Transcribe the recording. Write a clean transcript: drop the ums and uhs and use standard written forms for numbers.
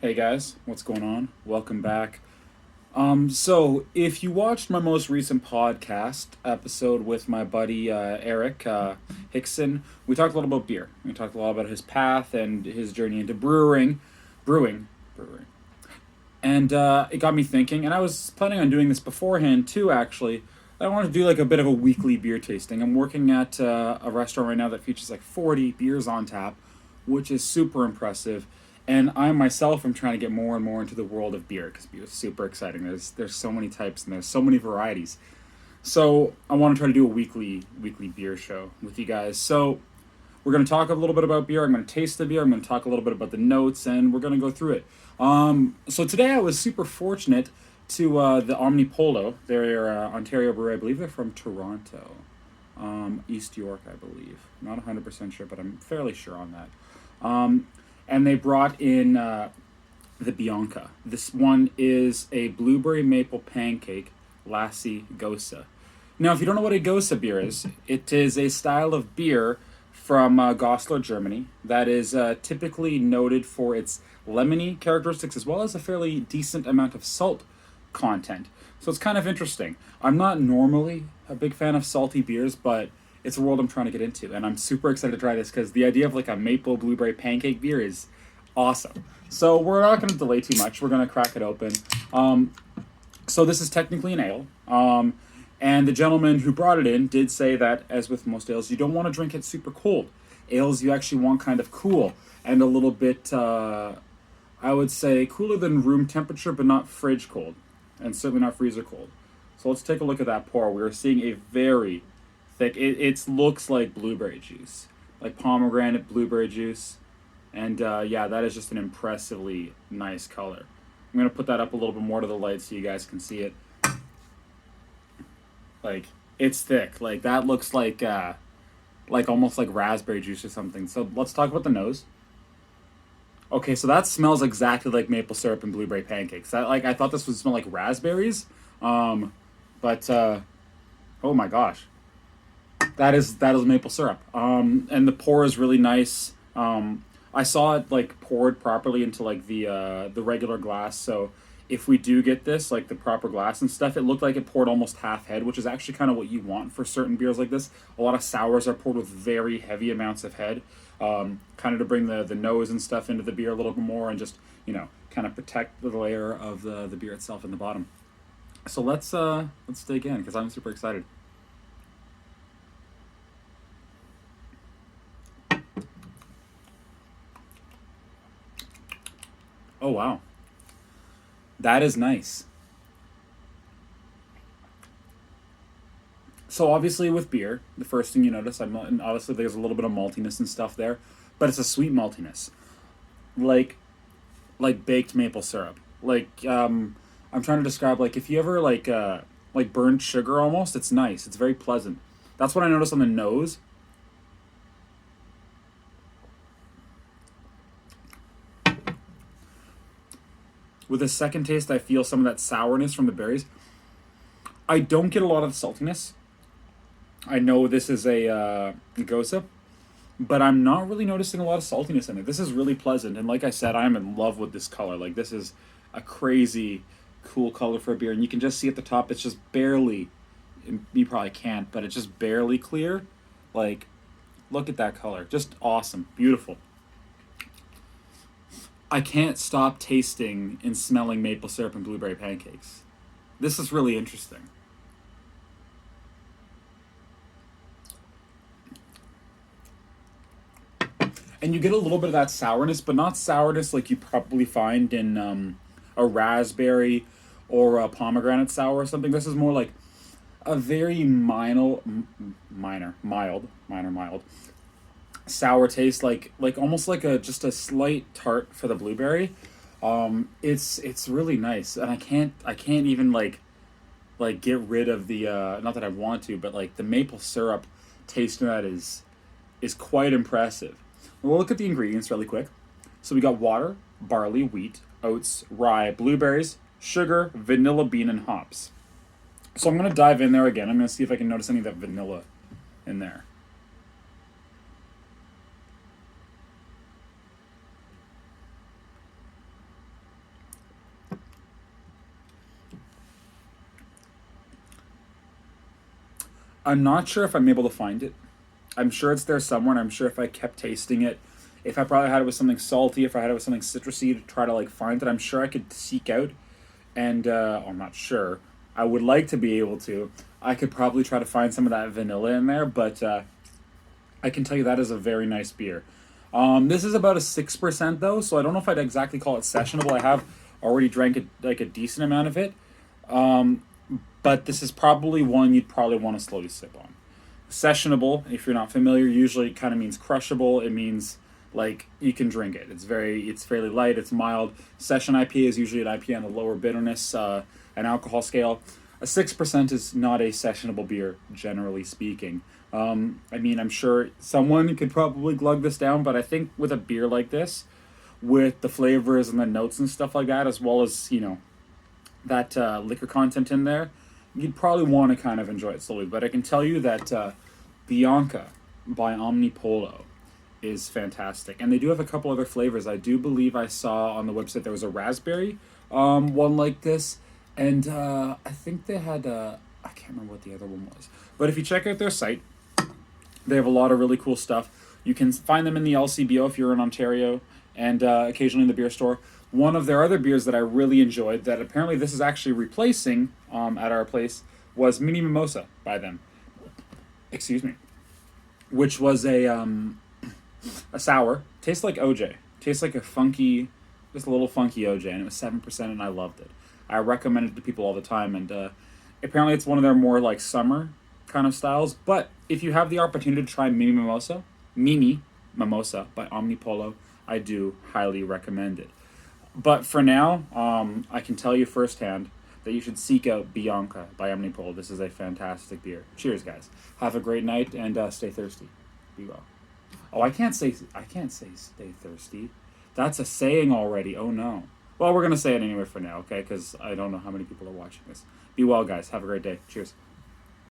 Hey guys, what's going on? Welcome back. So if you watched my most recent podcast episode with my buddy Eric Hickson, we talked a lot about beer. We talked a lot about his path and his journey into brewing, and it got me thinking. And I was planning on doing this beforehand too. Actually, I wanted to do like a bit of a weekly beer tasting. I'm working at a restaurant right now that features like 40 beers on tap, which is super impressive. And I myself am trying to get more and more into the world of beer because beer is super exciting. There's so many types and there's so many varieties. So I want to try to do a weekly beer show with you guys. So we're going to talk a little bit about beer. I'm going to taste the beer. I'm going to talk a little bit about the notes, and we're going to go through it. So today I was super fortunate to the Omnipollo. They're Ontario brewery. I believe they're from Toronto, East York, I believe. Not 100% sure, but I'm fairly sure on that. And they brought in the Bianca. This one is a blueberry maple pancake lassi gosa. Now, if you don't know what a gosa beer is, it is a style of beer from Goslar, Germany, that is typically noted for its lemony characteristics as well as a fairly decent amount of salt content. So it's kind of interesting. I'm not normally a big fan of salty beers, but it's a world I'm trying to get into, and I'm super excited to try this because the idea of like a maple blueberry pancake beer is awesome. So we're not going to delay too much. We're going to crack it open. So this is technically an ale. And the gentleman who brought it in did say that, as with most ales, you don't want to drink it super cold. Ales you actually want kind of cool and a little bit, I would say, cooler than room temperature, but not fridge cold, and certainly not freezer cold. So let's take a look at that pour. We're seeing a very thick. It looks like blueberry juice, like pomegranate blueberry juice, and yeah, that is just an impressively nice color. I'm gonna put that up a little bit more to the light so you guys can see it. Like, it's thick. Like that looks like almost like raspberry juice or something. So let's talk about the nose. Okay, so that smells exactly like maple syrup and blueberry pancakes. That, like, I thought this would smell like raspberries, but oh my gosh, that is maple syrup. And the pour is really nice. I saw it like poured properly into like the regular glass. So if we do get this like the proper glass and stuff, it looked like it poured almost half head, which is actually kind of what you want for certain beers like this. A lot of sours are poured with very heavy amounts of head, kind of to bring the nose and stuff into the beer a little bit more, and just kind of protect the layer of the beer itself in the bottom. So let's dig in because I'm super excited. Oh wow, that is nice. So obviously with beer, the first thing you notice, and obviously there's a little bit of maltiness and stuff there, but it's a sweet maltiness, like like baked maple syrup. I'm trying to describe, like, if you ever like burned sugar almost. It's nice. It's very pleasant. That's what I noticed on the nose. With the second taste, I feel some of that sourness from the berries. I don't get a lot of saltiness. I know this is a gosa, but I'm not really noticing a lot of saltiness in it. This is really pleasant, and like I said, I'm in love with this color. Like, this is a crazy cool color for a beer, and you can just see at the top it's just barely. You probably can't, but it's just barely clear. Like, look at that color, just awesome, beautiful. I can't stop tasting and smelling maple syrup and blueberry pancakes. This is really interesting. And you get a little bit of that sourness, but not sourness like you probably find in a raspberry or a pomegranate sour or something. This is more like a very mild sour taste, like almost like a just a slight tart for the blueberry. It's really nice, and I can't even like get rid of the not that I want to, but like the maple syrup taste in that is quite impressive. We'll look at the ingredients really quick. So we got water, barley, wheat, oats, rye, blueberries, sugar, vanilla bean, and hops. So I'm gonna dive in there again. I'm gonna see if I can notice any of that vanilla in there. I'm not sure if I'm able to find it. I'm sure it's there somewhere, and I'm sure if I kept tasting it, if I probably had it with something salty, if I had it with something citrusy to try to like find it, I'm sure I could seek out. And I'm not sure. I would like to be able to. I could probably try to find some of that vanilla in there, but I can tell you that is a very nice beer. This is about a 6% though, so I don't know if I'd exactly call it sessionable. I have already drank like a decent amount of it, but this is probably one you'd probably want to slowly sip on. Sessionable, if you're not familiar, usually kind of means crushable. It means like you can drink it. It's fairly light. It's mild. Session IPA is usually an IPA on the lower bitterness and alcohol scale. A 6% is not a sessionable beer, generally speaking. I mean, I'm sure someone could probably glug this down, but I think with a beer like this, with the flavors and the notes and stuff like that, as well as that liquor content in there, you'd probably want to kind of enjoy it slowly. But I can tell you that Bianca by Omnipollo is fantastic, and they do have a couple other flavors. I do believe I saw on the website there was a raspberry one like this, and I think they had I can't remember what the other one was. But if you check out their site, they have a lot of really cool stuff. You can find them in the LCBO if you're in Ontario, and occasionally in the beer store. One of their other beers that I really enjoyed, that apparently this is actually replacing at our place, was Mini Mimosa by them. Excuse me. Which was a sour. Tastes like OJ. Tastes like a funky, just a little funky OJ, and it was 7%, and I loved it. I recommend it to people all the time, and apparently it's one of their more like summer kind of styles. But if you have the opportunity to try Mini Mimosa by Omnipollo, I do highly recommend it. But for now, I can tell you firsthand that you should seek out Bianca by Omnipollo. This is a fantastic beer. Cheers, guys. Have a great night and stay thirsty. Be well. Oh, I can't say stay thirsty. That's a saying already. Oh no. Well, we're gonna say it anyway for now, okay? Because I don't know how many people are watching this. Be well, guys. Have a great day. Cheers.